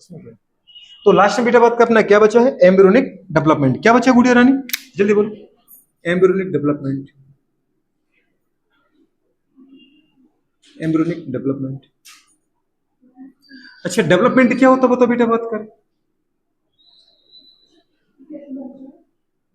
समझ गए? तो लास्ट में बेटा बात करना क्या बचा है, एम्ब्रियोनिक डेवलपमेंट। क्या बचा गुड़िया रानी, जल्दी बोलो, एम्ब्रियोनिक डेवलपमेंट, एम्ब्रियोनिक डेवलपमेंट। अच्छा डेवलपमेंट क्या होता बताओ बेटा बात कर,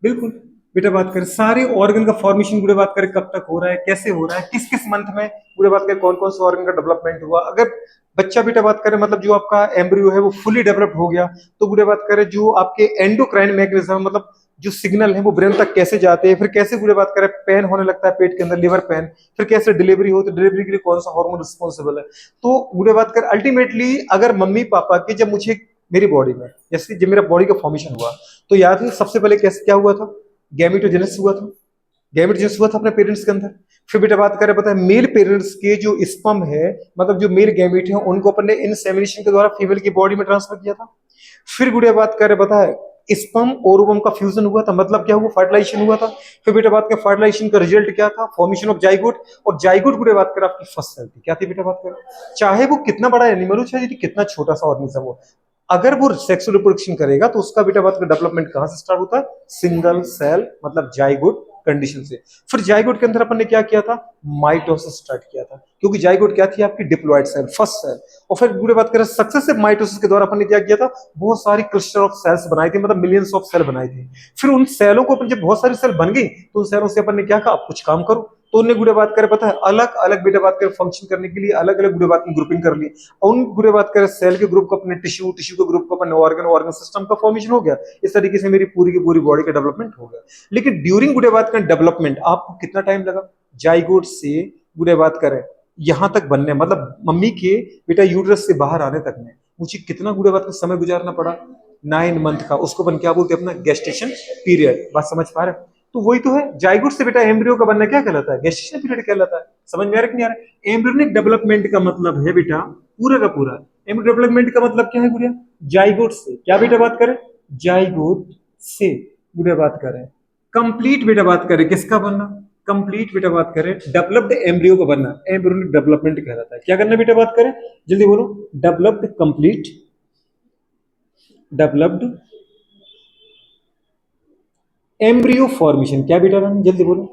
बिल्कुल बेटा बात करें सारे ऑर्गन का फॉर्मेशन पूरे बात करें कब तक हो रहा है, कैसे हो रहा है, किस किस मंथ में पूरे बात करें कौन कौन से ऑर्गन का डेवलपमेंट हुआ। अगर बच्चा बेटा बात करें मतलब जो आपका एम्ब्रियो है वो फुली डेवलप्ड हो गया तो पूरे बात करें जो आपके एंडोक्राइन मैकेनिज्म मतलब जो सिग्नल है वो ब्रेन तक कैसे जाते हैं, फिर कैसे पूरे बात करें पेन होने लगता है पेट के अंदर, लिवर पेन, फिर कैसे डिलीवरी हो तो डिलीवरी के लिए कौन सा हार्मोन रिस्पॉन्सिबल है। तो पूरे बात करें अल्टीमेटली अगर मम्मी पापा की जब मुझे मेरी बॉडी में जैसे जब मेरा बॉडी का फॉर्मेशन हुआ तो याद है सबसे पहले कैसे क्या हुआ था, गैमेटोजेनेसिस हुआ था, गैमेटोजेनेसिस हुआ था अपने पेरेंट्स के अंदर। फिर बेटा बात करें पता है मेल पेरेंट्स के जो स्पर्म है मतलब जो मेल गैमेट है उनको अपन ने इनसेमिनेशन के द्वारा फीमेल की बॉडी में ट्रांसफर किया था। फिर गुड़िया बात करें पता है स्पर्म और ओवम का फ्यूजन हुआ था मतलब क्या हुआ, फर्टिलाइजेशन हुआ था। फिर बेटा बात करें फर्टिलाइजेशन का रिजल्ट क्या था, फॉर्मेशन ऑफ जाइगोट। और जाइगोट गुड़िया बात करें आपकी फर्स्ट सेल थी, क्या थी बेटा बात करें, चाहे वो कितना बड़ा एनिमल हो चाहे कितना छोटा सा ऑर्गेनिज्म हो, अगर वो सेक्सुअल रिप्रोडक्शन करेगा तो उसका बेटा बात का डेवलपमेंट कहां से स्टार्ट होता है, सिंगल सेल मतलब जाइगोट कंडीशन से। फिर जाइगोट के अंदर अपन ने क्या किया था, माइटोसिस स्टार्ट किया था क्योंकि जाइगोट क्या थी आपकी डिप्लॉयड सेल फर्स्ट सेल। और फिर पूरे बात करें सक्सेसिव माइटोसिस के द्वारा अपन ने क्या किया था, बहुत सारी क्लस्टर ऑफ सेल्स बनाई थी मतलब मिलियंस ऑफ सेल बनाई थी। फिर उन सेलों को अपन जब बहुत सारी सेल बन गई तो उन सेलों से अपन ने क्या कहा अब कुछ काम करो, तो उन्हें गुड़े बात करें पता है अलग अलग बेटा बात करें फंक्शन करने के लिए अलग अलग गुड़े बात की ग्रुपिंग कर ली। उन गुड़े बात करें सेल के ग्रुप को अपने टिश्यू, टिश्यू के ग्रुप को अपने ऑर्गन, ऑर्गन सिस्टम का फॉर्मेशन हो गया। इस तरीके से मेरी पूरी की पूरी बॉडी का डेवलपमेंट हो गया। लेकिन ड्यूरिंग गुड़े बात करें डेवलपमेंट आपको कितना टाइम लगा, जाइगोट से गुड़े बात करें यहां तक बनने मतलब मम्मी के बेटा यूट्रस से बाहर आने तक में मुझे कितना गुड़े बात का समय गुजारना पड़ा, 9 मंथ का। उसको अपन क्या बोलते हैं अपना गेस्टेशन पीरियड। बात समझ पा रहे हैं? तो वही तो है जाइगोट से बेटा एम्ब्रियो का बनना क्या कहलाता है, गेस्टेशन पीरियड कहलाता है। समझ में आ रहा है कि नहीं आ रहा है? एम्ब्रियोनिक डेवलपमेंट का मतलब है बेटा पूरा का पूरा, एम्ब्रियो डेवलपमेंट का मतलब क्या है गुड़िया, जाइगोट से क्या बेटा बात करें, जाइगोट से गुड़िया बात करें कंप्लीट बेटा बात करें किसका बनना, कंप्लीट बेटा बात करें डेवलप्ड एम्ब्रियो का बनना, एम्ब्रियोनिक डेवलपमेंट कहलाता है। क्या करना बेटा बात करें जल्दी बोलो, developed complete developed embryo formation. क्या बेटा रानी जल्दी बोलो,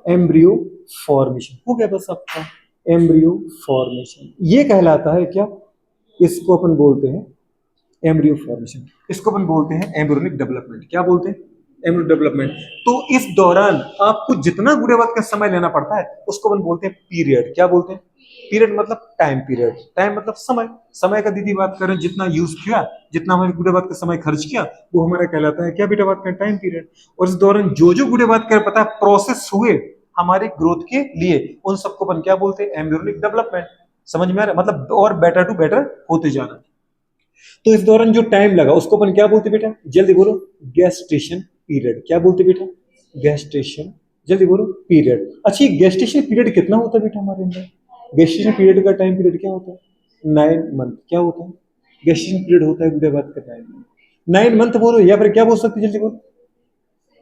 एम्ब्रियो फॉर्मेशन हो गया बस आपका, एम्ब्रियो फॉर्मेशन ये कहलाता है क्या, इसको अपन बोलते हैं एम्ब्रियो फॉर्मेशन, इसको अपन बोलते हैं एम्ब्रियोनिक डेवलपमेंट। क्या बोलते हैं, एम्ब्रियो डेवलपमेंट। तो इस दौरान आपको जितना गुड़े वक्त का समय लेना पड़ता है उसको अपन बोलते हैं पीरियड। क्या बोलते हैं, पीरियड मतलब टाइम पीरियड, टाइम मतलब समय, समय का दीदी बात करें जितना यूज किया, जितना हमारे गुड़े बात का समय खर्च किया वो हमारा कहलाता है क्या बेटा बात करें, टाइम पीरियड। और इस दौरान जो जो गुड़े बात करें पता है प्रोसेस हुए हमारे ग्रोथ के लिए उन सबको अपन क्या बोलते हैं, एम्ब्रियोनिक डेवलपमेंट। समझ में आ रहा है मतलब और बेटर टू बेटर होते जाना। तो इस दौरान जो टाइम लगा उसको अपन क्या बोलते बेटा जल्दी बोलो, गेस्टेशन पीरियड। क्या बोलते बेटा, गेस्टेशन, जल्दी बोलो पीरियड। अच्छा गेस्टेशन पीरियड कितना होता है बेटा हमारे अंदर, गेस्टेशन पीरियड का टाइम पीरियड क्या होता है, 9 मंथ। क्या होता है, गेस्टेशन पीरियड होता है गुड़े बात का 9 मंथ, 9 मंथ बोलो या फिर क्या बोल सकते जल्दी बोलो,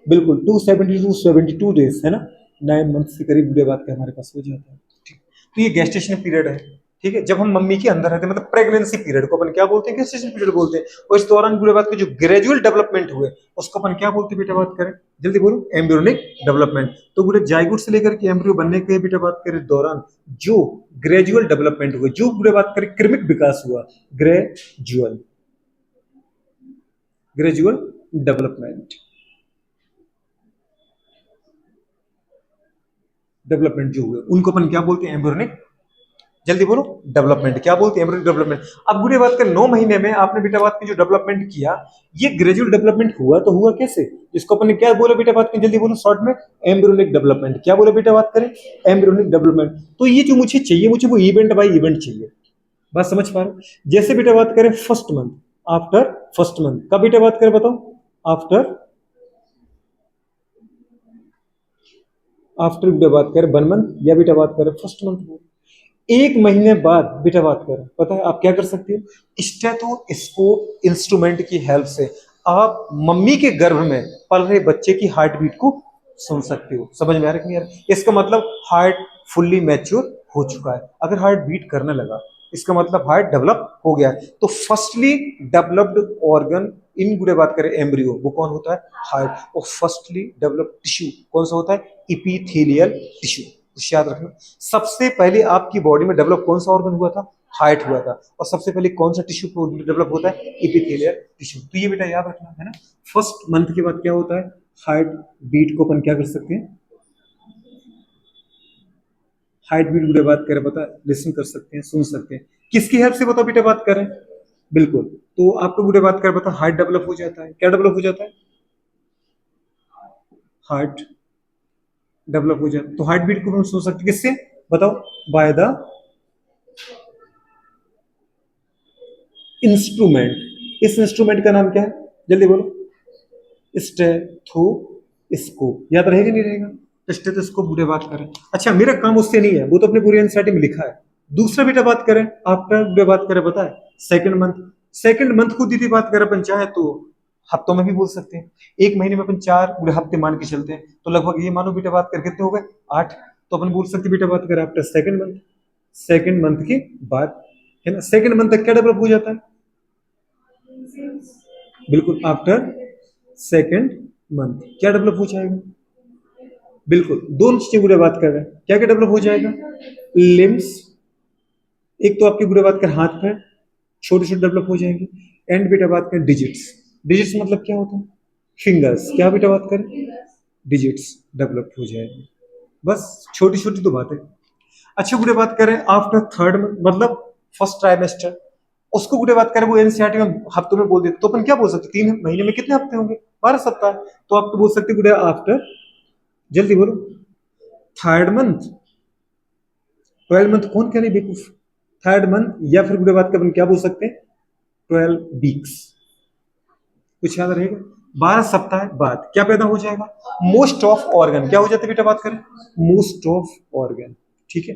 बिल्कुल 272 डेज है ना, 9 मंथ के करीब गुड़े बात का हमारे पास हो जाता है। ठीक, तो ये गेस्टेशन पीरियड है। ठीक है, जब हम मम्मी के अंदर रहते हैं मतलब प्रेगनेंसी पीरियड को अपन क्या बोलते हैं, गेस्टेशन पीरियड बोलते हैं। और इस दौरान गुड़े बात के जो ग्रेजुअल डेवलपमेंट हुए उसको अपन क्या बोलते हैं बेटा बात करें जल्दी बोलो, एम्ब्रियोनिक डेवलपमेंट। तो गुड़े जाइगोट से लेकर के एम्ब्रियो बनने के बेटा बात करें दौरान जो ग्रेजुअल डेवलपमेंट हुए, जो गुड़े बात करें क्रमिक विकास हुआ, ग्रेजुअल, ग्रेजुअल डेवलपमेंट, डेवलपमेंट जो हुए उनको अपन क्या बोलते हैं, एम्ब्रियोनिक, जल्दी बोलो डेवलपमेंट। क्या बोलते हैं, एम्ब्रियोनिक डेवलपमेंट। अब गुड़े बात कर 9 महीने में आपने बेटा बात की जो डेवलपमेंट किया ये ग्रेजुअल डेवलपमेंट हुआ तो हुआ कैसे, इसको अपन ने क्या बोला बेटा बात की जल्दी बोलो शॉर्ट में, एम्ब्रियोनिक डेवलपमेंट। क्या बोला बेटा बात करें, एम्ब्रियोनिक डेवलपमेंट। तो ये जो मुझे चाहिए मुझे वो इवेंट बाय इवेंट चाहिए। बात समझ पा रहे हो? जैसे बेटा बात करें first month, after first month कब बेटा बात करें बताओ, आफ्टर, आफ्टर बेटा बात करें 1 मंथ या बेटा बात करें फर्स्ट मंथ। 1 महीने बाद बेटा बात करें पता है आप क्या कर सकते हो, स्टेथोस्कोप इंस्ट्रूमेंट की हेल्प से आप मम्मी के गर्भ में पल रहे बच्चे की हार्ट बीट को सुन सकते हो। समझ में आ रहा है कि नहीं आ रहा? इसका मतलब हार्ट फुल्ली मैच्योर हो चुका है। अगर हार्ट बीट करने लगा इसका मतलब हार्ट डेवलप हो गया है। तो फर्स्टली डेवलप्ड ऑर्गन इन गुड़े बात करें एम्ब्रियो, वो कौन होता है? हार्ट। और फर्स्टली डेवलप्ड टिश्यू कौन सा होता है? Epithelial tissue. कुछ याद रखना, सबसे पहले आपकी बॉडी में डेवलप कौन सा ऑर्गन हुआ था? हार्ट हुआ था। और सबसे पहले कौन सा टिश्यू डेवलप होता है? Epithelial tissue. तो ये बेटा याद रखना है ना। फर्स्ट मंथ के बाद क्या होता है? हार्ट बीट को अपन क्या कर सकते हैं? हार्ट बीट गुड़े बात करें, पता है, लिसन कर सकते हैं, सुन सकते हैं। किसकी हेल्प से बताओ बेटा बात करें? बिल्कुल। तो आपको गुड़े बात करें, पता हार्ट डेवलप हो जाता है। क्या डेवलप हो जाता है? हार्ट डेवलप हो जाता है। तो हार्ट बीट को हम सुन सकते हैं किससे? बताओ। By the instrument. इस इंस्ट्रूमेंट का नाम क्या है? जल्दी बोलो। स्टेथोस्कोप। याद रहेगा नहीं रहेगा? स्टेथोस्कोप बुरे बात करें। अच्छा, मेरा काम उससे नहीं है, वो तो अपने पूरी एनसीईआरटी में लिखा है। दूसरा बेटा बात करें, आफ्टर बुरे बात करें, पता है, सेकंड मंथ। सेकंड मंथ को दीदी बात करें अपन चाहे तो हफ्तों में भी बोल सकते हैं। एक महीने में अपन 4 पूरे हफ्ते मान के चलते हैं, तो लगभग ये मानो बेटा बात कर कितने हो गए? 8। तो अपन बोल सकते बेटा बात करें after second month. Second month के बाद, है ना, सेकंड मंथ तक क्या डेवलप हो जाता है? बिल्कुल, आफ्टर सेकंड मंथ क्या डेवलप हो जाएगा? बिल्कुल, दोनों चीजें गुड़े बात कर रहे हैं। क्या क्या डेवलप हो जाएगा? लिम्स। एक तो आपकी गुड़े बात कर हाथ पैर छोटे छोटे डेवलप हो जाएंगे। एंड बेटा बात करें डिजिट्स। डिजिट्स मतलब क्या होता है? फिंगर्स। क्या बेटा बात करें? डिजिट्स डेवलप हो जाएंगे। बस छोटी छोटी तो बात है। अच्छा गुड़े बात करें आफ्टर थर्ड मंथ, मतलब फर्स्ट ट्राइमेस्टर, उसको गुड़े बात करें वो एनसीईआरटी में हफ्तों में बोल देते, तो अपन क्या बोल सकते? 3 महीने में कितने हफ्ते होंगे? 12 सप्ताह। तो आप तो बोल सकते गुड़े आफ्टर, जल्दी बोलो, थर्ड मंथ। 12 मंथ कौन कह रही बेवकूफ? थर्ड मंथ, या फिर बुरे बात का अपन क्या बोल सकते हैं? 12 वीक्स। कुछ याद रहेगा? 12 सप्ताह बाद क्या पैदा हो जाएगा? Most of organ. क्या हो जाते बेटा बात करें? Most of organ. ठीक है,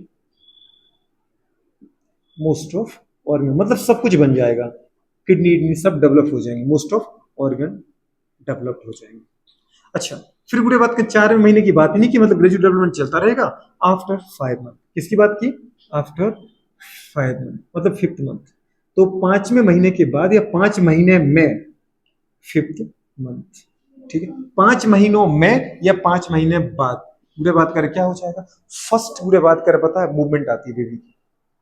मोस्ट ऑफ ऑर्गन मतलब सब कुछ बन जाएगा। किडनी सब डेवलप हो जाएंगे, मोस्ट ऑफ ऑर्गन डेवलप हो जाएंगे। अच्छा, फिर बुरे बात के 4वें महीने की बात नहीं की, मतलब ग्रेजुअल डेवलपमेंट चलता रहेगा आफ्टर 5 मंथ। किसकी बात की? आफ्टर 5 मंथ मतलब 5th मंथ। तो 5वें महीने के बाद या 5 महीने में 5th मंथ। ठीक है, 5 महीनों में या 5 महीने बाद बुरे बात करें क्या हो जाएगा? फर्स्ट बुरे बात करें, पता है, मूवमेंट आती है बेबी की।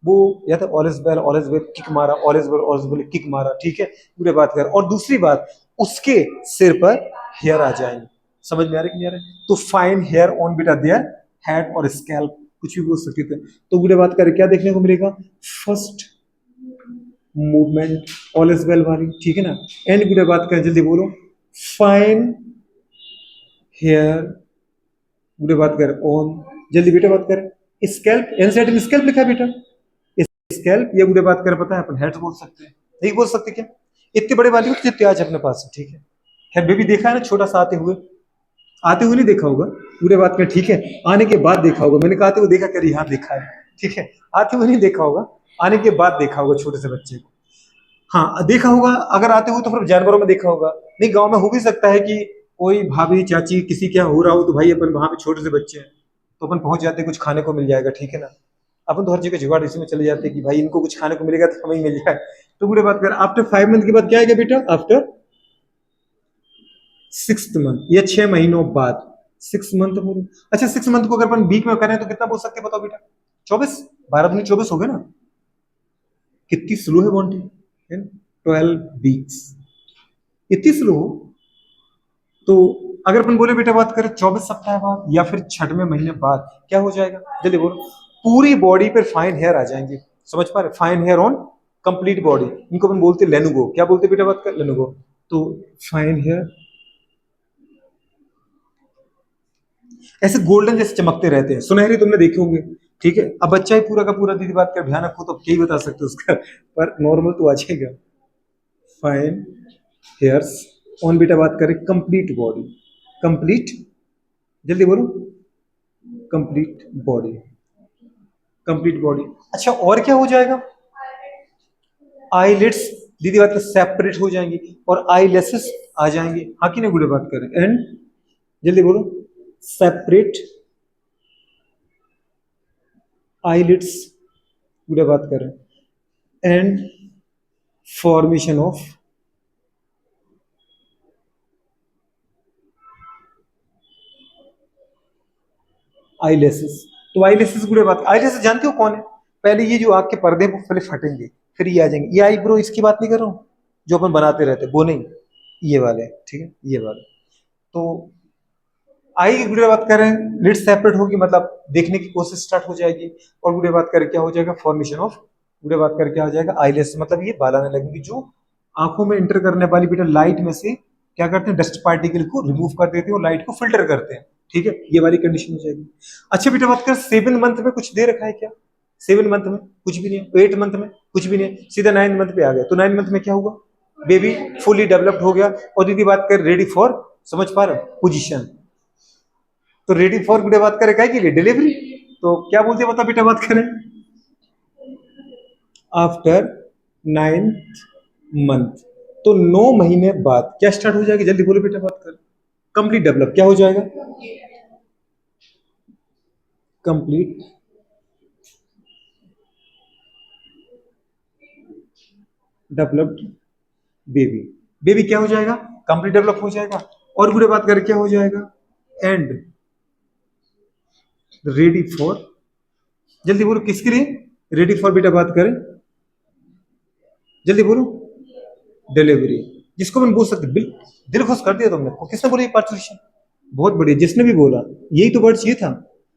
वो या तो ऑल इज वेल किक मारा, ऑल इज वेल किक मारा, ठीक है, पूरे बात कर। और दूसरी बात, उसके सिर पर हेयर आ जाएंगे। समझ में आ रहा है कि नहीं आ रहा है? तो फाइन हेयर ऑन बेटा देयर हेड और स्कैल्प, कुछ भी बोल सकते थे। तो बुरे बात करें क्या देखने को मिलेगा? First movement all is well वाली, ठीक है ना। एंड बुरे बात करें, जल्दी बोलो, फाइन हेयर बुरे बात करें ऑन, जल्दी बेटा बात करें, स्कैल्प। एनसीईआरटी में स्कैल्प लिखा है बेटा, स्कैल्प। ये गुड़े बात करें, पता है, अपन हेड बोल सकते हैं, नहीं बोल सकते क्या? इतने बड़े वाली होती जितने आज अपने पास है, ठीक है। हेड बेबी देखा है ना, छोटा सा आते हुए, आते हुए नहीं देखा होगा पूरे बात में, ठीक है, आने के बाद देखा होगा। मैंने कहा आते हुए देखा, करी हाँ देखा है, ठीक है, आते हुए नहीं देखा होगा, आने के बाद देखा होगा छोटे से बच्चे को। हाँ देखा होगा, अगर आते हुए तो फिर जानवरों में देखा होगा। नहीं, गांव में हो भी सकता है कि कोई भाभी चाची किसी क्या हो रहा हो, तो भाई अपन वहां पे छोटे से बच्चे हैं तो अपन पहुंच जाते हैं, कुछ खाने को मिल जाएगा, ठीक है ना। अपन तो हर जगह जुगाड़ इसी में चले जाते हैं कि भाई इनको कुछ खाने को मिलेगा तो हमें ही मिल जाए। तो बुरे बात कर, आफ्टर 5 मंथ के बाद क्या आएगा बेटा? आफ्टर 6th मंथ या 6 महीनों बाद 6 मंथ बोलो। अच्छा, 6 मंथ को अगर अपन वीक में करें तो कितना बोल सकते हैं बताओ बेटा? 24। 12 दूनी 24 हो गए ना। कितनी स्लो है बॉन्टी, 12 वीक्स, इतनी स्लो। तो अगर अपन बोले बेटा बात करें 24 सप्ताह बाद या फिर 6वें महीने बाद क्या हो जाएगा? जल्दी बोलो। पूरी बॉडी पे फाइन हेयर आ जाएंगे। समझ पा रहे? Fine hair on complete body, इनको अपन बोलते हैं लेनुगो। क्या बोलते हैं बेटा बात कर? लेनुगो। तो फाइन हेयर ऐसे गोल्डन जैसे चमकते रहते हैं, सुनहरे, तुमने देखे होंगे, ठीक है। अब बच्चा ही पूरा का पूरा दीदी बात कर ध्यान रखो तो क्या ही बता सकते हो उसका, पर नॉर्मल तो आ जाएगा। फाइन हेयर्स ऑन बेटा बात करें कंप्लीट बॉडी, कंप्लीट, जल्दी बोलो, कंप्लीट बॉडी, कंप्लीट बॉडी। अच्छा, और क्या हो जाएगा? आईलिड्स दीदी बात सेपरेट हो जाएंगी और आईलेसेस आ जाएंगे। हाँ कि नहीं गुड़े बात करें? एंड जल्दी बोलो, सेपरेट आईलिड्स गुड़े बात करें। And formation of eyelashes. तो आईलेसेस गुड़े बात, आईलेसेस जानते हो कौन है? पहले ये जो आग के पर्दे हैं वो पहले फटेंगे, फिर ये आ जाएंगे। ये आईब्रो इसकी बात नहीं कर रहा हूँ जो अपन बनाते रहते, वो नहीं, ये वाले, ठीक है, ये वाले। तो आई की गुड़े बात करें, लिड सेपरेट होगी, मतलब देखने की कोशिश स्टार्ट हो जाएगी। और गुड़े बात करें क्या हो जाएगा, फॉर्मेशन ऑफ, गुड़े बात करें क्या हो जाएगा, आईलेस, मतलब ये बाल आने लगेंगे जो आंखों में इंटर करने वाली बेटा लाइट में से क्या करते हैं, डस्ट पार्टिकल को रिमूव कर देते हैं और लाइट को फिल्टर करते हैं, ठीक है, ये वाली कंडीशन हो जाएगी। अच्छा बेटा बात कर, 7 मंथ में कुछ दे रखा है क्या? 7 मंथ में कुछ भी नहीं है, 8 मंथ में कुछ भी नहीं है, सीधा 9 मंथ पे आ गया। तो 9 मंथ में क्या हुआ, बेबी फुली डेवलप्ड हो गया। और दीदी बात कर रेडी फॉर, समझ पा रहे हो, पोजिशन। तो रेडी फॉर बेटा बात करें क्या के लिए, डिलीवरी। तो क्या बोलते हैं बता बेटा बात करें, आफ्टर 9th मंथ, तो 9 महीने बाद क्या स्टार्ट हो जाएगी, जल्दी बोलो बेटा बात कर, कंप्लीट डेवलप क्या हो जाएगा, कंप्लीट डेवलप्ड बेबी। बेबी क्या हो जाएगा, कंप्लीट डेवलप हो जाएगा। और बुरे बात करें क्या हो जाएगा, एंड रेडी फॉर, जल्दी बोलो किसके लिए, रेडी फॉर बेटा बात करें, जल्दी बोलो, डिलीवरी। जिसको मैंने बोल सकते, दिल खुश कर दिया तुमने। किसने बोला ये पार्चुरेशन, बहुत बढ़िया, जिसने भी बोला यही तो वर्ड चाहिए था,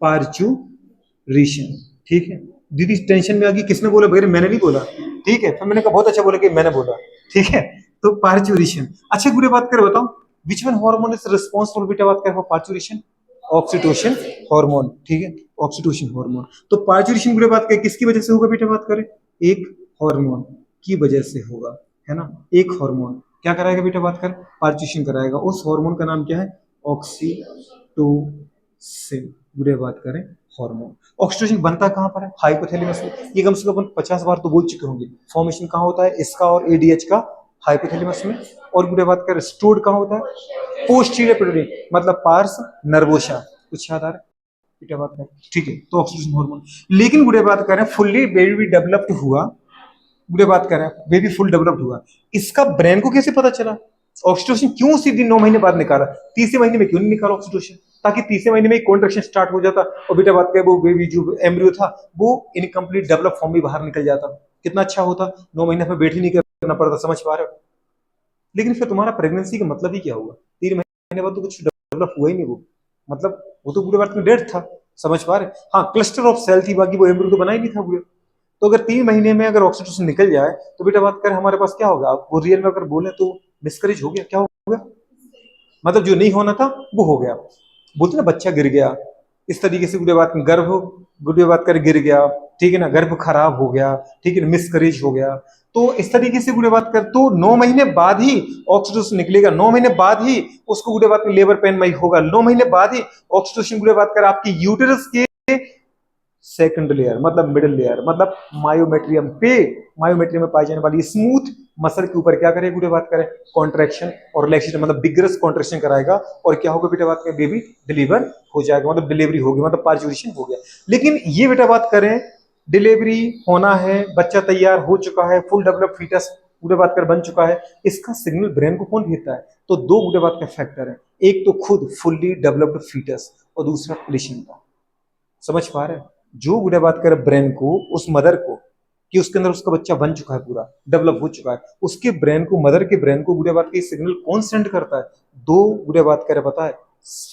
पार्चुरेशन, ठीक है। दीदी टेंशन में आ गई, किसने बोला भैया, मैंने नहीं बोला, ठीक है। फिर मैंने कहा बहुत अच्छा बोला कि मैंने बोला, ठीक है। तो पार्चुरेशन। अच्छा गुड़े बात करें, बताओ which one hormone is responsible बेटा बात करें फॉर पार्चुरेशन, ऑक्सीटोसिन हार्मोन, ठीक है, ऑक्सीटोसिन हार्मोन। तो पार्चुरेशन गुड़े बात करें किसकी वजह से होगा बेटा बात करें, एक हार्मोन की वजह से होगा, है ना। एक हार्मोन क्या कराएगा बेटा बात कर, पार्चुरेशन कराएगा। उस हार्मोन का नाम क्या है, ऑक्सीटोसिन, बुरे बात करें हार्मोन। ऑक्सीटोसिन बनता कहां पर है, हाइपोथैलेमस में। ये कम से कम 50 बार तो बोल चुके होंगे। फॉर्मेशन कहां होता है इसका और एडीएच का, हाइपोथैलेमस में। और बुरे बात करें स्टोर्ड कहां होता है, पोस्टीरियर पिट्यूटरी, मतलब पार्स नर्वोसा। कुछ याद आ रहा है बेटा बात करें, ठीक है। तो ऑक्सीटोसिन हार्मोन। लेकिन बुरे बात करें फुल्ली बेबी डेवलप्ड हुआ, बुरे बात कर रहे हैं बेबी फुल डेवलप्ड हुआ, इसका ब्रेन को कैसे पता चला, ऑक्सीटोसिन क्यों उसी दिन 9 महीने बाद निकाला, तीसरे महीने में क्यों नहीं निकाला ऑक्सीटोसिन, ताकि तीसरे महीने में कॉन्ट्रैक्शन स्टार्ट हो जाता और बेटा बात करें वो बेबी जो एम्ब्रियो था वो इनकम्प्लीट डेवलप फॉर्म में बाहर निकल जाता, कितना अच्छा होता, 9 महीने में वेट ही नहीं करना पड़ता, समझ पा रहे हो। लेकिन फिर तुम्हारा प्रेगनेंसी का मतलब ही क्या हुआ, 3 महीने बाद तो कुछ डेवलप हुआ ही नहीं, वो मतलब वो तो पूरे बात में डेड था, समझ पा रहे। हाँ क्लस्टर ऑफ सेल थी, बाकी वो एम्ब्रियो तो बना ही नहीं था पूरे। तो अगर 3 महीने में अगर ऑक्सीटोसिन निकल जाए तो बेटा बात करें हमारे पास क्या होगा, वो रियल में अगर बोले तो मिसकरेज हो गया, क्या हो गया, मतलब जो नहीं होना था वो हो गया। बोलते ना बच्चा गिर गया, इस तरीके से गुड़े बात गर्भ, गुड़े बात कर गिर गया, ठीक है ना, गर्भ खराब हो गया, ठीक है, मिसकरेज हो गया। तो इस तरीके से गुड़े बात कर, तो 9 महीने बाद ही ऑक्सीटोसिन निकलेगा, 9 महीने बाद ही उसको गुड़े बात में लेबर पेन में होगा, 9 महीने बाद ही ऑक्सीटोसिन गुड़े बात कर आपकी यूटेरस के सेकंड लेयर, मतलब मिडिल लेयर, मतलब मायोमेट्रियम पे, मायोमेट्रियम में पाई जाने वाली स्मूथ मसल के ऊपर क्या करेगा बेटा बात करें, कॉन्ट्रैक्शन और रिलैक्सेशन, मतलब बिगरस कॉन्ट्रैक्शन कराएगा। और क्या होगा बेटा बात करें, बेबी डिलीवर हो जाएगा, मतलब डिलीवरी होगी, मतलब पार्चुरेशन हो गया। लेकिन ये बेटा बात करें, डिलीवरी होना है, बच्चा तैयार हो चुका है, फुल डेवलप फीटस पूरे बात कर बन चुका है, इसका सिग्नल ब्रेन को कौन भेजता है, तो दो बुरे बात का फैक्टर है, एक तो खुद फुल्ली डेवलप्ड फीटस और दूसरा प्लेसेंटा, समझ पा रहे हैं। जो गुड़े बात करे ब्रेन को, उस मदर को, कि उसके अंदर उसका बच्चा बन चुका है, पूरा डेवलप हो चुका है, उसके ब्रेन को, मदर के ब्रेन को गुड़े बात के सिग्नल कौन सेंड करता है, दो गुड़े बात करे पता है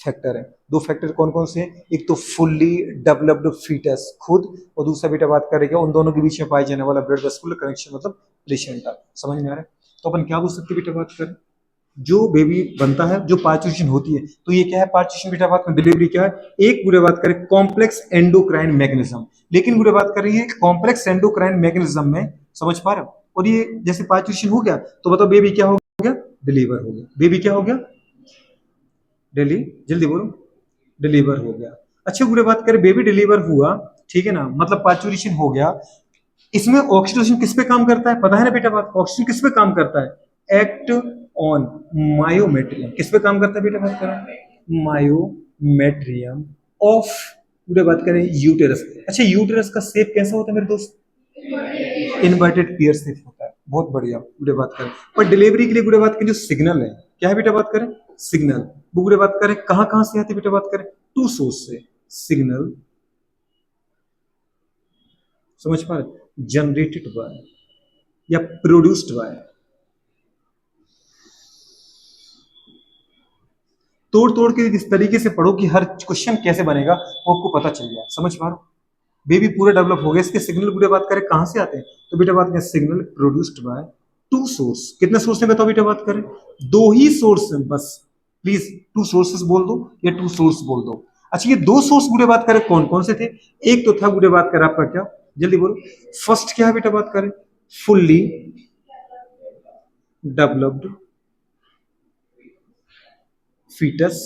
फैक्टर है। दो फैक्टर कौन कौन से हैं, एक तो फुल्ली डेवलप्ड फीटस खुद, और दूसरा बेटा बात करेगा उन दोनों के बीच में पाए जाने वाला ब्लड वेस्कुलर कनेक्शन, मतलब प्लेसेंटा। समझ में आ रहा है। तो अपन क्या बोल सकते बेटा बात करें, जो बेबी बनता है, जो पार्चुरेशन होती है, तो ये क्या है, पार्चुरेशन बेटा बात में डिलीवरी क्या है, एक बुरे बात करें कॉम्प्लेक्स एंडोक्राइन मैकेनिज्म। लेकिन बुरे बात कर रही है कॉम्प्लेक्स एंडोक्राइन मैकेनिज्म में, समझ पा रहे हो। और ये जैसे पार्चुरेशन हो गया तो बताओ बेबी क्या हो गया, डिलीवर हो गया, बेबी क्या हो गया, डेली, जल्दी बोलो, डिलीवर हो गया। अच्छा बुरे बात करें, बेबी डिलीवर हुआ, ठीक है ना, मतलब पार्चुरेशन हो गया, इसमें ऑक्सीटोसिन किस पे काम करता है, पता है ना बेटा बात, ऑक्सीटोसिन किस पे काम करता है, एक्ट ऑन मायोमेट्रियम, किस पे काम करता है बेटा बात करें, मायोमेट्रियम ऑफ, पूरे बात करें यूटेरस। अच्छा यूटेरस का शेप कैसा होता है मेरे दोस्त, इन्वर्टेड पेयर से होता है। बहुत बढ़िया गुड़े बात करें। पर डिलीवरी के लिए गुड़े बात करें जो सिग्नल है, क्या है बेटा बात करें, सिग्नल। वो गुड़े बात करें कहां कहां से आती है बेटा बात करें, टू सोर्स से। सिग्नल समझ पा रहे, जनरेटेड बाय या प्रोड्यूस्ड बाय। तोड़ तोड़ के इस तरीके से पढ़ो कि हर क्वेश्चन कैसे बनेगा वो आपको पता चल जाए। समझ पा रहे हो, बेबी पूरा डेवलप हो गया। इसके सिग्नल गुड़े बात करें कहां से आते हैं, तो बेटा बात करें signal produced by two source. कितने सोर्स है बताओ बेटा बात करें, दो ही सोर्स है बस। प्लीज टू सोर्सेस बोल दो या टू सोर्स बोल दो। अच्छा ये दो सोर्स गुड़े बात करें कौन कौन से थे, एक तो था गुड़े बात करें आपका क्या, जल्दी बोलो। फर्स्ट क्या है बेटा बात करें, फुल्ली डेवलप्ड फीटस।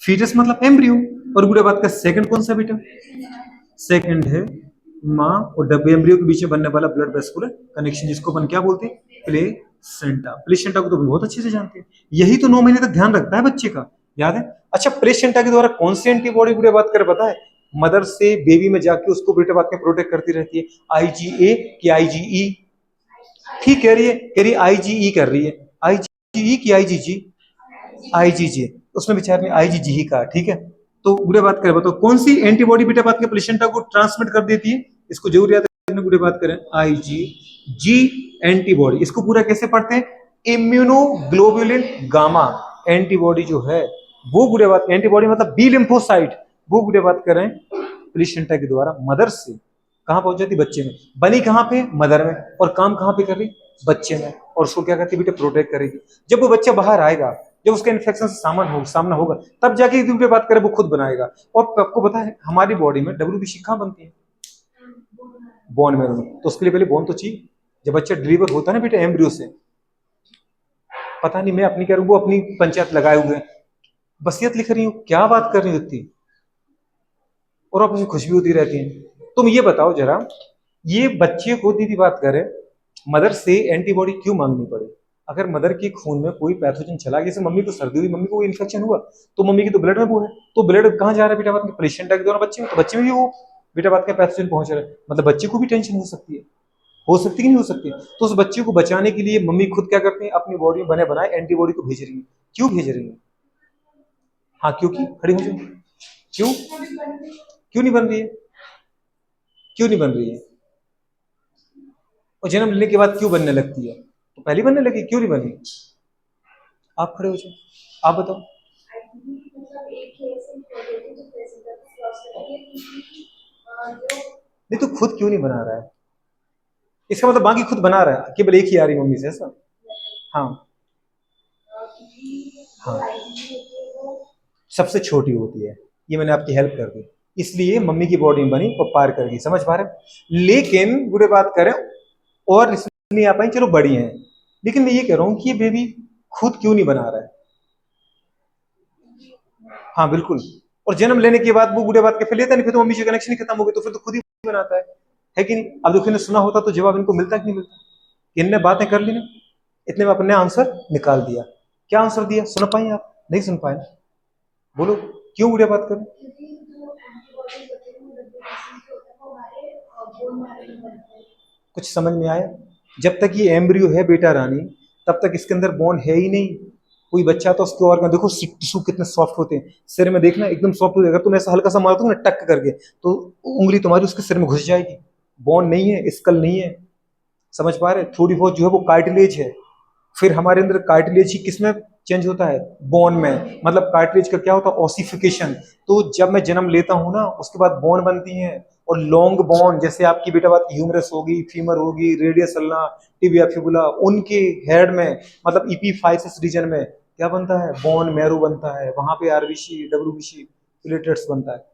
फीटस मतलब एम्ब्रियो। और गुड़े बात का सेकंड कौन सा बेटा, सेकंड है माँ और डब्बे एम्ब्रियो के बीच में बनने वाला ब्लड वेस्कुलर कनेक्शन, जिसको अपन क्या बोलते हैं, प्लेसेंटा। प्लेसेंटा को तो बहुत अच्छे से जानते हैं, यही तो 9 महीने तक ध्यान रखता है बच्चे का, याद है। अच्छा प्लेसेंटा के द्वारा कौन सी एंटीबॉडी गुड़े बात कर पता है, मदर से बेबी में जाके उसको बेटे बात में प्रोटेक्ट करती रहती है। आईजीए की आईजीई, ठीक कह रही है, कह रही आईजीई कर रही है, आईजीई की आईजीजी, आईजीजी, उसने बेचारे ने आईजीजी ही कहा, ठीक है। तो गुड़े बात करें बताओ कौन सी एंटीबॉडी बेटा बात के प्लेसेंटा को ट्रांसमिट कर देती है, इसको जरूर याद रखना। गुड़े बात करें आईजीजी एंटीबॉडी, इसको पूरा कैसे पढ़ते हैं, इम्यूनोग्लोबुलिन गामा एंटीबॉडी जो है वो गुड़े बात एंटीबॉडी मतलब बी लिम्फोसाइट, वो गुड़े बात करें प्लेसेंटा के द्वारा मदर से कहां पहुंच जाती, बच्चे में। बनी कहां पे, मदर में, और काम कहां पे कर रही, बच्चे में। और उसको क्या करती बेटे, प्रोटेक्ट करेगी। जब वो बच्चा बाहर आएगा, जब उसका इन्फेक्शन से सामना होगा, तब जाके यदि पे बात करें वो खुद बनाएगा। और आपको पता है हमारी बॉडी में डब्ल्यूबीसी कहां बनती है, बोन मैरो में। तो उसके लिए पहले बोन तो चाहिए। जब बच्चा डिलीवर होता है ना बेटा एम्ब्रियो से, पता नहीं मैं अपनी कह रहा हूं, वो अपनी पंचायत लगाए हुए हैं, वसीयत लिख रही हूँ, क्या बात कर रही होती, और आपस में खुशबू होती रहती है। तुम ये बताओ जरा, ये बच्चे को दीदी बात करें मदर से एंटीबॉडी क्यों मांगनी पड़े। अगर मदर के खून में कोई पैथोजन चला गया, जैसे मम्मी को सर्दी हुई, मम्मी को कोई इन्फेक्शन हुआ, तो मम्मी की तो ब्लड में वो है, तो ब्लड कहाँ जा रहा है बेटा बात में, प्लेसेंटा के द्वारा बच्चे में, तो बच्चे में भी वो बेटा बात का पैथोजन पहुंच रहा है, मतलब बच्चे को भी टेंशन हो सकती है, हो सकती कि नहीं हो सकती। तो उस बच्चे को बचाने के लिए मम्मी खुद क्या करती है, अपनी बॉडी में बने बनाए एंटीबॉडी को भेज रही है। क्यों भेज रही है, हाँ क्योंकि, खड़ी हो जाओ, क्यों, क्यों नहीं बन रही है, क्यों नहीं बन रही है, और जन्म लेने के बाद क्यों बनने लगती है, तो पहले बनने लगी, क्यों नहीं बनी, आप खड़े हो जाओ, आप बताओ। नहीं तो खुद क्यों नहीं बना रहा है, इसका मतलब बाकी खुद बना रहा है, केवल एक ही आ रही मम्मी से, ऐसा। हाँ हाँ, सबसे छोटी होती है, ये मैंने आपकी हेल्प कर दी, इसलिए मम्मी की बॉडी में बनी और पार कर गई, समझ पा रहे। लेकिन बुरे बात करें और इसमें नहीं आ पाई, चलो बड़ी हैं, लेकिन मैं ये कह रहा हूं कि ये बेबी खुद क्यों नहीं बना रहा है। हाँ बिल्कुल, और जन्म लेने के बाद वो बूढ़े बात के फिर लेता नहीं, फिर तो मम्मी से कनेक्शन ही खत्म हो गया, तो फिर तो खुद ही बनाता है कि नहीं। अब देखो ने सुना होता तो जवाब इनको मिलता कि नहीं मिलता, इनने बातें कर ली ना, इतने में अपने आंसर निकाल दिया। क्या आंसर दिया, सुन पाए आप, नहीं सुन पाए, बोलो क्यों बूढ़े बात करें। कुछ समझ में आया, जब तक ये एम्ब्रियो है बेटा रानी, तब तक इसके अंदर बोन है ही नहीं। कोई बच्चा तो उसके ऑर्गन देखो, टिश्यू कितने सॉफ्ट होते हैं, सिर में देखना एकदम सॉफ्ट होते हैं, अगर तुम ऐसा हल्का सा मार दो ना टक करके, तो उंगली तुम्हारी उसके सिर में घुस जाएगी। बोन नहीं है, स्कल नहीं है, समझ पा रहे, थोड़ी बहुत जो है वो कार्टिलेज है। फिर हमारे अंदर कार्टिलेज ही किसमें चेंज होता है, बोन में, मतलब कार्टिलेज का क्या होता है, ऑसिफिकेशन। तो जब मैं जन्म लेता हूं ना, उसके बाद बोन बनती है, और लॉन्ग बोन, जैसे आपकी बेटा बात ह्यूमरस होगी, फीमर होगी, रेडियस अल्ना, टिबिया फिबुला, उनके हेड में मतलब इपीफाइसिस रीजन में क्या बनता है, बोन मैरो बनता है, वहां पे आरबीसी डब्ल्यूबीसी प्लेटलेट्स बनता है।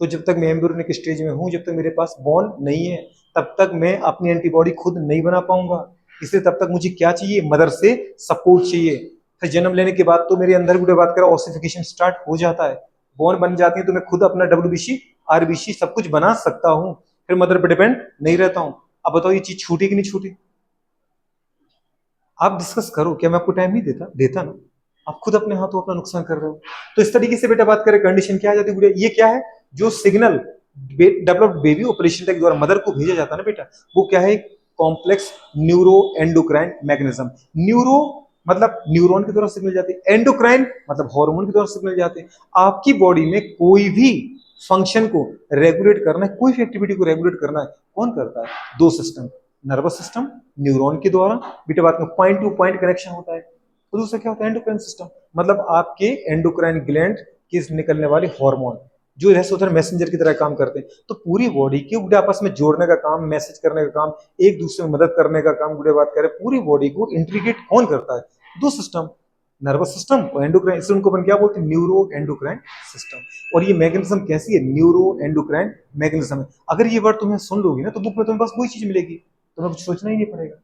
तो जब तक मैं एम्ब्रियोनिक स्टेज में हूं, जब तक मेरे पास बॉन नहीं है, तब तक मैं अपनी एंटीबॉडी खुद नहीं बना पाऊंगा। इसलिए तब तक मुझे क्या चाहिए, मदर से सपोर्ट चाहिए। फिर जन्म लेने के बाद तो मेरे अंदर भी बात करें ऑसिफिकेशन स्टार्ट हो जाता है, बॉन बन जाती है, तो मैं खुद अपना डब्ल्यूबीसी आरबीसी सब कुछ बना सकता हूँ, फिर मदर पर डिपेंड नहीं रहता हूँ। अब बताओ ये चीज छूटी कि नहीं छूटी, आप डिस्कस करो, क्या मैं आपको टाइम नहीं देता, देता ना, आप खुद अपने हाथों अपना नुकसान कर रहे हो। तो इस तरीके से बेटा बात करें, कंडीशन क्या आ जाती है, ये क्या है, जो सिग्नल डेवलप्ड बेबी ऑपरेशन के द्वारा मदर को भेजा जाता है ना बेटा, वो क्या है, complex neuro endocrine mechanism. Neuro मतलब न्यूरॉन की द्वारा सिग्नल जाते हैं, एंडोक्राइन मतलब हार्मोन की द्वारा सिग्नल जाते हैं। आपकी बॉडी में कोई भी फंक्शन को रेगुलेट करना है, कोई भी एक्टिविटी को रेगुलेट करना है, कौन करता है? दो सिस्टम, नर्वस सिस्टम न्यूरॉन के द्वारा, बेटा बात में पॉइंट टू पॉइंट कनेक्शन होता है। तो दूसरा क्या होता है? एंडोक्राइन सिस्टम, मतलब आपके एंडोक्राइन ग्लैंड के निकलने वाले हार्मोन जो रेस्टोथर मैसेंजर की तरह काम करते हैं। तो पूरी बॉडी के गुड़े आपस में जोड़ने का काम, मैसेज करने का काम, एक दूसरे में मदद करने का काम, गुड़े बात करें पूरी बॉडी को इंटीग्रेट कौन करता है? दो सिस्टम, नर्वस सिस्टम और एंडोक्राइन। इसलिए उनको अपन क्या बोलते हैं? Neuro endocrine system. और ये मैकेनिज्म कैसी है? न्यूरो एंडोक्राइन मैकेनिज्म है। अगर ये वर्ड तुम्हें सुन लोगी ना तो बुक में तुम्हें बस वही चीज मिलेगी, तुम्हें कुछ सोचना ही नहीं पड़ेगा।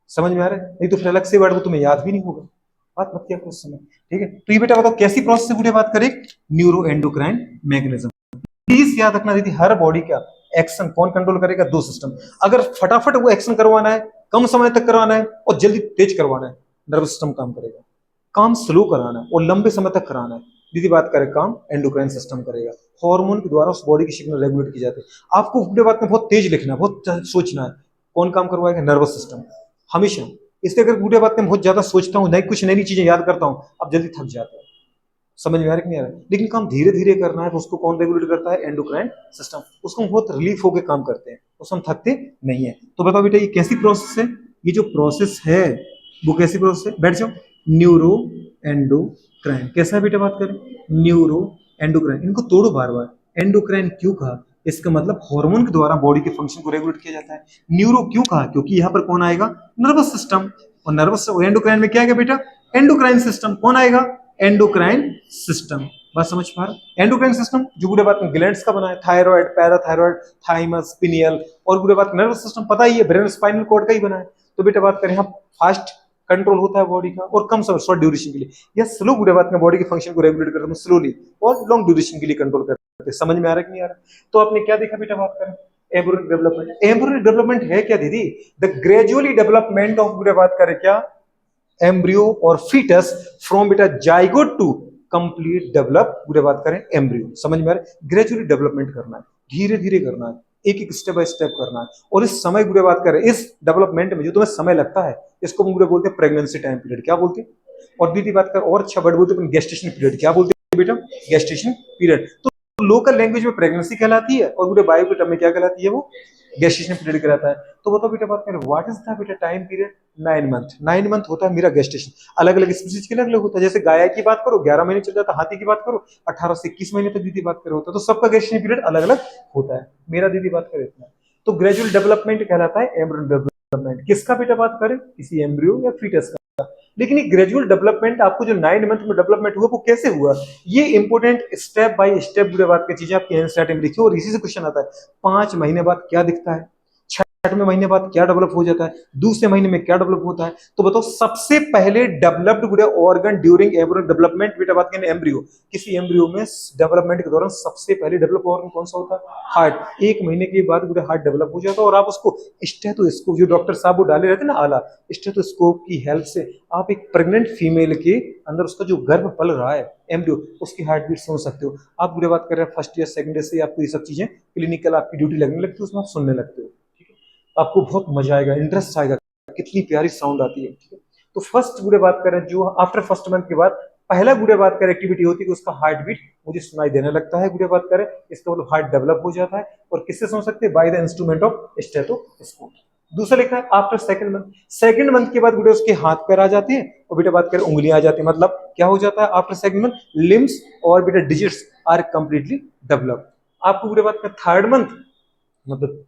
समझ में आ रहा है? नहीं तो फिर अलग से वर्ड वो तुम्हें याद भी नहीं होगा। बात मत किया करो उस समय, ठीक है? तो ये बेटा बताओ कैसी प्रोसेस से गुड़े बात करें? Neuro endocrine mechanism. प्लीज याद रखना दीदी, हर बॉडी का एक्शन कौन कंट्रोल करेगा? दो सिस्टम। अगर फटाफट वो एक्शन करवाना है, कम समय तक करवाना है और जल्दी तेज करवाना है, नर्वस सिस्टम काम करेगा। काम स्लो कराना है और लंबे समय तक कराना है, दीदी बात करें, काम एंडोक्राइन सिस्टम करेगा। हार्मोन के द्वारा उस बॉडी की सिग्नल रेगुलेट की जाती है। आपको पूरे बात में बहुत तेज लिखना है, बहुत सोचना है, कौन काम करवाएगा? नर्वस सिस्टम हमेशा। इसलिए अगर पूरे बात में बहुत ज्यादा सोचता हूँ, नई कुछ नई चीजें याद करता हूँ, अब जल्दी थक जाता है। समझ में आ रहा है कि नहीं आ रहा है? लेकिन काम धीरे धीरे करना है तो उसको कौन रेगुलेट करता है? Endocrine system. उसको हम बहुत रिलीफ होकर काम करते हैं, उसको हम थकते नहीं है। तो बताओ बेटा ये कैसी प्रोसेस है? ये जो प्रोसेस है वो कैसी प्रोसेस है? बैठ जाओ। न्यूरो एंडोक्राइन कैसा है बेटा? बात करें न्यूरो एंडोक्राइन, इनको तोड़ो बार बार। एंडोक्राइन क्यों कहा? इसका मतलब हार्मोन के द्वारा बॉडी के फंक्शन को रेगुलेट किया जाता है। न्यूरो क्यों कहा? क्योंकि यहाँ पर कौन आएगा? Nervous system. और नर्वस एंडोक्राइन में क्या आएगा बेटा? Endocrine system. कौन आएगा? Endocrine system. बात समझ पा रहे? एंडोक्राइन सिस्टम जो पूरे बात में ग्लैंड्स का बना है, थायराइड, पैराथायराइड, थाइमस, पिनियल। और पूरे बात नर्वस सिस्टम पता ही है, ब्रेन स्पाइनल कॉर्ड का ही बना है। तो बेटा बात करें, यहाँ फास्ट कंट्रोल होता है बॉडी का और कम समय, शॉर्ट ड्यूरेशन के लिए। या स्लो पूरे बात में बॉडी के फंक्शन को रेगुलेट करते हैं स्लोली, और लॉन्ग ड्यूरेशन के लिए कंट्रोल करते हैं। समझ में आ रहा है कि नहीं आ रहा? तो आपने क्या देखा बेटा? बात करें एम्ब्रियोनिक डेवलपमेंट। एम्ब्रियोनिक डेवलपमेंट है क्या दीदी? द ग्रेजुअली डेवलपमेंट ऑफ, पूरे बात करें क्या, एम्ब्रियो और फीटस फ्रॉम बेटा जाइगोट टू कंप्लीट डेवलप, पूरे बात करें एम्ब्रियो। समझ में आ रहा है? ग्रेजुअली डेवलपमेंट करना है, धीरे धीरे करना है, एक एक स्टेप बाय स्टेप करना है। और इस समय पूरे बात करें, इस डेवलपमेंट में जो तुम्हें समय लगता है, इसको हम पूरे बोलते हैं प्रेगनेंसी टाइम पीरियड। क्या बोलते हैं? और दीदी बात कर और अच्छा वर्ड बोलते हैं गेस्टेशन पीरियड। क्या बोलते हैं बेटा? Gestation period. तो लोकल लैंग्वेज में प्रेगनेंसी कहलाती है और पूरे बायो के टर्म में क्या कहलाती है? वो गेस्टेशन पीरियड कहलाता है। तो बताओ बेटा बात करें, व्हाट इज द बेटा टाइम पीरियड? 9 मंथ। 9 मंथ होता है मेरा गेस्टेशन। अलग अलग स्पीसीज के अलग अलग होता है। जैसे गाय की बात करो 11 महीने चल जाता है, हाथी की बात करो 18 से 21 महीने तक दीदी बात करो होता है। तो सबका गेस्टेशन पीरियड अलग अलग होता है। मेरा दीदी बात करें इतना। तो ग्रेजुअल डेवलपमेंट कहलाता है एम्ब्रियो डेवलपमेंट। किसका बेटा बात करें? किसी एम्ब्रियो या फीटस का। लेकिन ये ग्रेजुअल डेवलपमेंट आपको जो 9 मंथ में डेवलपमेंट हुआ वो कैसे हुआ? ये इंपोर्टेंट स्टेप बाय स्टेप बुरे बात की चीजें आपकी एनसीईआरटी में लिखी, और इसी से क्वेश्चन आता है 5 महीने बाद क्या दिखता है, 6वें महीने बाद क्या डेवलप हो जाता है, दूसरे महीने में क्या डेवलप होता है। तो बताओ सबसे पहले डेवलप्ड गुड़े ऑर्गन ड्यूरिंग एम्ब्रियो डेवलपमेंट, बेटा बात करें एम्ब्रियो, किसी एम्ब्रियो में डेवलपमेंट के दौरान सबसे पहले डेवलप ऑर्गन कौन सा होता है? हार्ट। 1 महीने के बाद गुड़े हार्ट डेवलप हो जाता है और आप उसको स्टेथोस्कोप, जो डॉक्टर साहब वो डाले रहते हैं ना आला, स्टेथोस्कोप की हेल्प से आप एक प्रेग्नेंट फीमेल के अंदर उसका जो गर्भ पल रहा है एम्ब्रियो, उसकी हार्ट बीट सुन सकते हो। आप बुरे बात कर रहे हैं फर्स्ट ईयर सेकंड ईयर से आपको ये सब चीजें क्लिनिकल आपकी ड्यूटी लगने लगती है, उसमें आप सुनने लगते हो। आपको बहुत मजा आएगा, इंटरेस्ट आएगा, कितनी प्यारी साउंड आती है। ठीक है? तो फर्स्ट गुड़े बात करें, जो आफ्टर फर्स्ट मंथ के बाद पहला गुड़े बात करें एक्टिविटी होती है कि उसका हार्ट बीट मुझे सुनाई देने लगता है। गुड़े बात करें इसका मतलब हार्ट डेवलप हो जाता है। और किससे सुन सकते हैं? By the instrument of stethoscope. दूसरा लिखा है after second month. Second month के बाद गुड़े उसके हाथ पैर आ जाते हैं और बेटा बात करें उंगलियां आ जाती है। मतलब क्या हो जाता है आफ्टर सेकंड मंथ? लिम्स और बेटा डिजिट्स आर कंप्लीटली डेवलप। आपको गुड़े बात करें थर्ड मंथ मतलब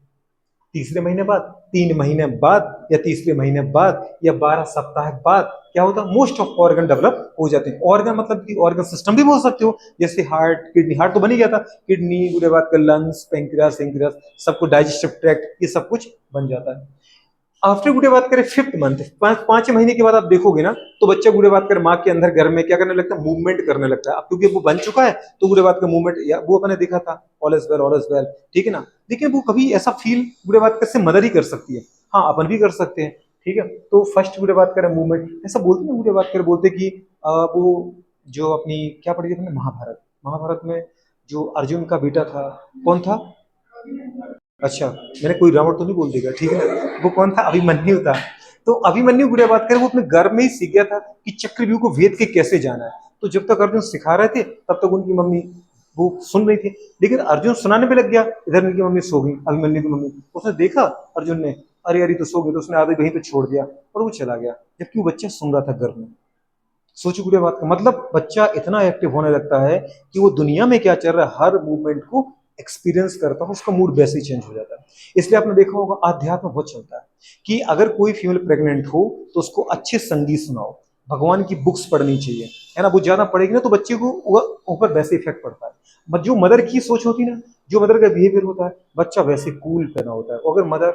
तीसरे महीने बाद, 3 महीने बाद, या तीसरे महीने बाद, या 12 सप्ताह बाद क्या होता है? मोस्ट ऑफ ऑर्गन डेवलप हो जाते हैं। ऑर्गन मतलब कि ऑर्गन सिस्टम भी बोल सकते हो, जैसे हार्ट, किडनी। हार्ट तो बन ही गया था, किडनी, उसके बाद लंग्स, पेंक्रियास, सबको डाइजेस्टिव ट्रैक्ट, ये सब कुछ बन जाता है। आफ्टर गुड़े बात करें फिफ्थ मंथ, 5 महीने के बाद आप देखोगे ना तो बच्चा गुड़े बात करें माँ के अंदर घर में क्या करने लगता है? मूवमेंट करने लगता है। अब क्योंकि वो बन चुका है तो गुड़े बात का मूवमेंट, वो अपने देखा था all is well, all is well, ठीक है ना। लेकिन वो कभी ऐसा फील गुड़े बात कर से मदर ही कर सकती है, हाँ अपन भी कर सकते हैं। ठीक है? तो फर्स्ट गुड़े बात करें मूवमेंट, ऐसा बोलते हैं गुड़े बात कर बोलते कि वो जो अपनी क्या पढ़ी थी तुमने? महाभारत। महाभारत में जो अर्जुन का बेटा था, कौन था? अच्छा, मैंने कोई रावण तो नहीं बोल देगा, ठीक है ना? वो कौन था? अभिमन्यु था। तो अभिमन्यु गुड़िया बात करें, वो अपने घर में ही सीख गया था कि चक्रव्यूह को वेद के कैसे जाना है। तो जब तक अर्जुन सिखा रहे थे तब तक उनकी मम्मी वो सुन रही थी, लेकिन अर्जुन सुनाने पे लग गया, इधर उनकी मम्मी सो गई, अभिमन्यु की मम्मी। उसने देखा अर्जुन ने, अरे अरे तो सो गई, तो उसने आधे वहीं पे छोड़ दिया और वो चला गया, जबकि वो बच्चा सुन रहा था घर में। सोचो गुड़िया बात का मतलब, बच्चा इतना एक्टिव होने लगता है कि वो दुनिया में क्या चल रहा है हर मूवमेंट को एक्सपीरियंस करता है, उसका मूड वैसे ही चेंज हो जाता है। इसलिए आपने देखा होगा अध्यात्म बहुत चलता है कि अगर कोई फीमेल प्रेग्नेंट हो तो उसको अच्छे संगीत सुनाओ, भगवान की बुक्स पढ़नी चाहिए, है ना? वो ज्यादा पढ़ेगी ना तो बच्चे को ऊपर वैसे इफेक्ट पड़ता है। जो मदर की सोच होती है ना, जो मदर का बिहेवियर होता है, बच्चा वैसे कूल पैदा होता है। अगर मदर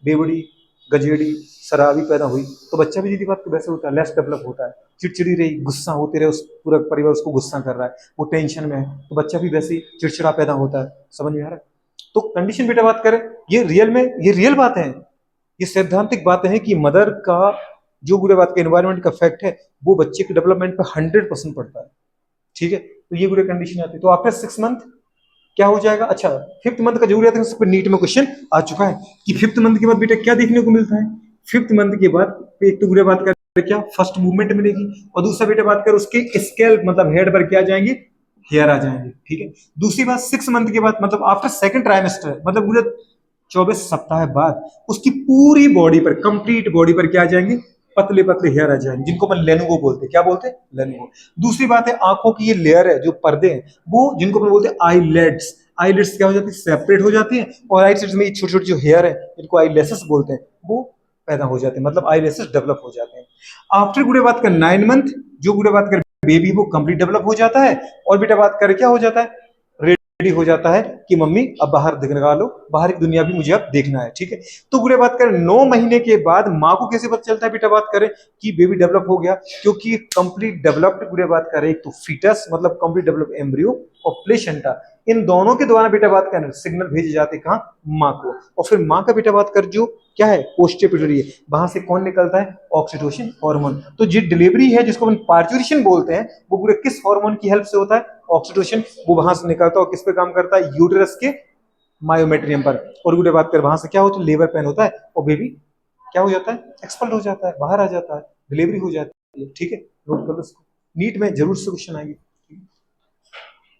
बेवड़ी, गजेड़ी, शराबी पैदा हुई तो बच्चा भी सीधी बात तो वैसे होता है, लेस डेवलप होता है। चिड़चिड़ी रही, गुस्सा होते रहे, उस पूरा परिवार उसको गुस्सा कर रहा है, वो टेंशन में है, तो बच्चा भी वैसे ही चिड़चिड़ा पैदा होता है। समझ में आ रहा है? तो कंडीशन बेटा बात करें, ये रियल में ये रियल बात है, ये सैद्धांतिक बातें हैं कि मदर का जो बुरे बात का एनवायरमेंट का इफेक्ट है वो बच्चे के डेवलपमेंट पे 100% पड़ता है। ठीक है, तो ये बुरे कंडीशन आती है। तो आफ्टर 6 मंथ क्या हो जाएगा? अच्छा, फिफ्थ मंथ का जरूर आता है, उस पर नीट में क्वेश्चन आ चुका है कि फिफ्थ मंथ के बाद बेटा क्या देखने को मिलता है। फिफ्थ मंथ के बाद एक तो बुरे बात कर क्या फर्स्ट मूवमेंट मिलेगी, और दूसरा बेटा बात कर उसके स्केल मतलब हेड पर क्या जाएंगे, हेयर आ जाएंगे। ठीक है, दूसरी बात 6 मंथ के बाद मतलब आफ्टर सेकंड ट्राइमेस्टर मतलब पूरे 24 सप्ताह बाद उसकी पूरी बॉडी पर, कंप्लीट बॉडी पर क्या आ जाएंगे, पतले पतले हेयर आ जाएंगे, जिनको अपन लेनुगो बोलते हैं। क्या बोलते हैं? लेनुगो। दूसरी बात है आंखों की ये लेयर है, जो पर्दे हैं, वो जिनको अपन बोलते हैं आईलेट्स, आईलेट्स क्या हो जाती है, सेपरेट हो जाती है, और आईलेट्स में छोटे छोटे जो हेयर है जिनको आईलेसेस बोलते हैं वो पैदा हो जाते हैं, मतलब आईलेसेस डेवलप हो जाते हैं। आफ्टर गुड़े बात कर 9 मंथ, जो गुड़े बात कर बेबी वो कंप्लीट डेवलप हो जाता है, और बेटा बात कर क्या हो जाता है, रेडी हो जाता है कि मम्मी अब बाहर दिखा लो, बाहर की दुनिया भी मुझे अब देखना है। ठीक है, तो बुरे बात करें 9 महीने के बाद माँ को कैसे पता चलता है बेटा बात करें कि बेबी डेवलप हो गया, क्योंकि कंप्लीट डेवलप्ड बुरे बात करें एक तो फीटस मतलब कंप्लीट डेवलप एम्ब्रियो और प्लेसेंटा, इन दोनों के द्वारा बेटा बात करें सिग्नल भेजे जाते कहाँ, माँ को। और फिर माँ का बेटा बात कर जो क्या है पोस्टे पिटूटरी है, वहां से कौन निकलता है, ऑक्सीटोसिन हार्मोन। तो जो डिलीवरी है जिसको अपन पार्चुरेशन बोलते हैं वो पूरे किस हार्मोन की हेल्प से होता है, ऑक्सीटोसिन। वो वहां से निकलता है और किस पे काम करता है, यूटेरस के मायोमेट्रियम पर। और गुड़े बात कर वहां से क्या होता है, लेबर पेन होता है और बेबी क्या हो जाता है, एक्सपल्ड हो जाता है, बाहर आ जाता है, डिलीवरी हो जाती है। ठीक है, नोट कर लो इसको, नीट में जरूर से क्वेश्चन आएंगे।